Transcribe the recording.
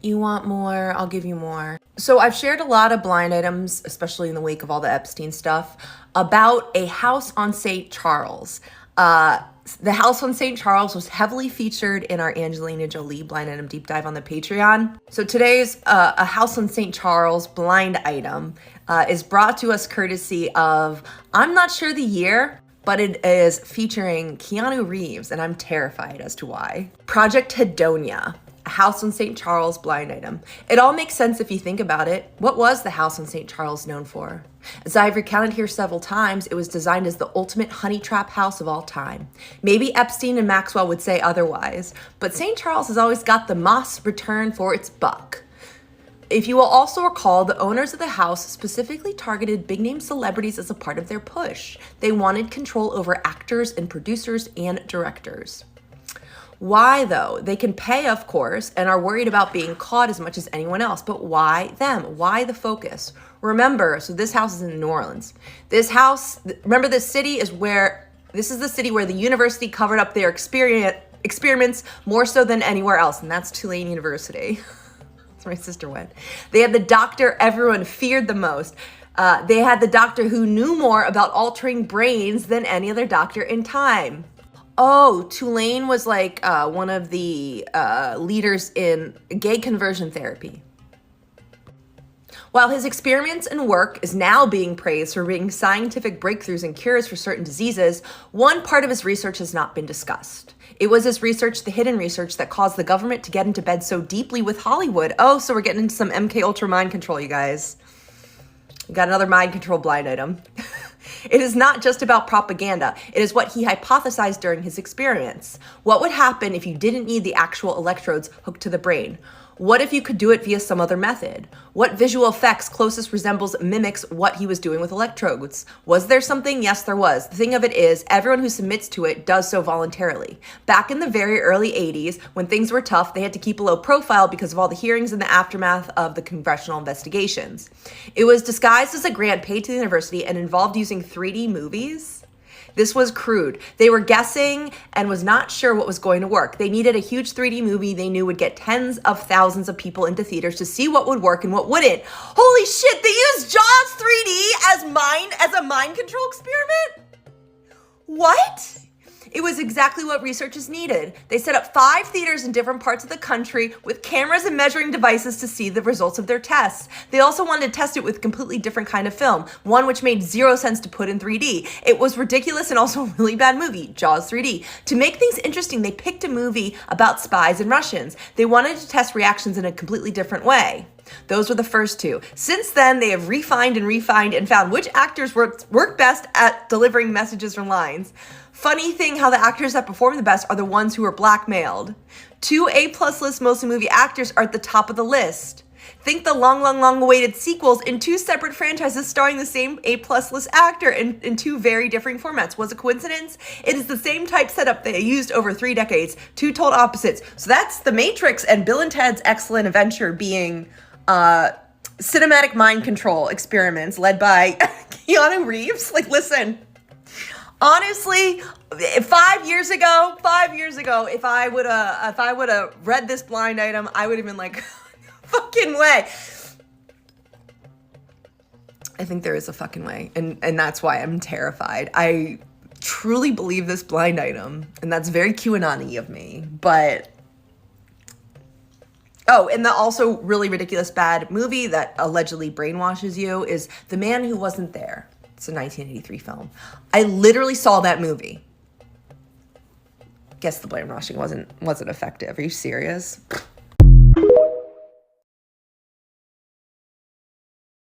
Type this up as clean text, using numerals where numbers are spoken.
You want more? I'll give you more. So I've shared a lot of blind items, especially in the wake of all the Epstein stuff, about a house on St. Charles. The house on St. Charles was heavily featured in our Angelina Jolie blind item deep dive on the Patreon. So today's a house on St. Charles blind item is brought to us courtesy of, I'm not sure the year, but it is featuring Keanu Reeves, and I'm terrified as to why. Project Hedonia. A house on St. Charles blind item. It all makes sense if you think about it. What was the house on St. Charles known for? As I've recounted here several times, it was designed as the ultimate honey trap house of all time. Maybe Epstein and Maxwell would say otherwise, but St. Charles has always got the moss return for its buck. If you will also recall, the owners of the house specifically targeted big-name celebrities as a part of their push. They wanted control over actors and producers and directors. Why, though? They can pay, of course, and are worried about being caught as much as anyone else. But why them? Why the focus? Remember, so this house is in New Orleans. This house, remember this city is where, this is the city where the university covered up their experiments more so than anywhere else, and that's Tulane University. That's where my sister went. They had the doctor everyone feared the most. They had the doctor who knew more about altering brains than any other doctor in time. Oh, Tulane was like one of the leaders in gay conversion therapy. While his experiments and work is now being praised for bringing scientific breakthroughs and cures for certain diseases, one part of his research has not been discussed. It was his research, the hidden research, that caused the government to get into bed so deeply with Hollywood. Oh, so we're getting into some MK Ultra mind control, you guys. We got another mind control blind item. It is not just about propaganda. It is what he hypothesized during his experiments. What would happen if you didn't need the actual electrodes hooked to the brain? What if you could do it via some other method? What visual effects closest mimics what he was doing with electrodes? Was there something? Yes, there was. The thing of it is, everyone who submits to it does so voluntarily. Back in the very early 80s, when things were tough, they had to keep a low profile because of all the hearings in the aftermath of the congressional investigations. It was disguised as a grant paid to the university and involved using 3D movies. This was crude. They were guessing and was not sure what was going to work. They needed a huge 3D movie they knew would get tens of thousands of people into theaters to see what would work and what wouldn't. Holy shit, they used Jaws 3D as a mind control experiment? What? It was exactly what researchers needed. They set up 5 theaters in different parts of the country with cameras and measuring devices to see the results of their tests. They also wanted to test it with a completely different kind of film, one which made 0 sense to put in 3D. It was ridiculous and also a really bad movie, Jaws 3D. To make things interesting, they picked a movie about spies and Russians. They wanted to test reactions in a completely different way. Those were the first 2. Since then, they have refined and found which actors work best at delivering messages or lines. Funny thing how the actors that perform the best are the ones who are blackmailed. 2 A+ list mostly movie actors are at the top of the list. Think the long awaited sequels in 2 separate franchises starring the same A+ list actor in 2 very different formats. Was it coincidence? It is the same type setup they used over 3 decades, 2 total opposites. So that's The Matrix and Bill and Ted's Excellent Adventure being cinematic mind control experiments led by Keanu Reeves. Like, listen. Honestly, 5 years ago, if I would have read this blind item, I would have been like, fucking way. I think there is a fucking way, and that's why I'm terrified. I truly believe this blind item, and that's very QAnon-y of me, but... Oh, and the also really ridiculous bad movie that allegedly brainwashes you is The Man Who Wasn't There. It's a 1983 film. I literally saw that movie. Guess the brainwashing wasn't effective. Are you serious?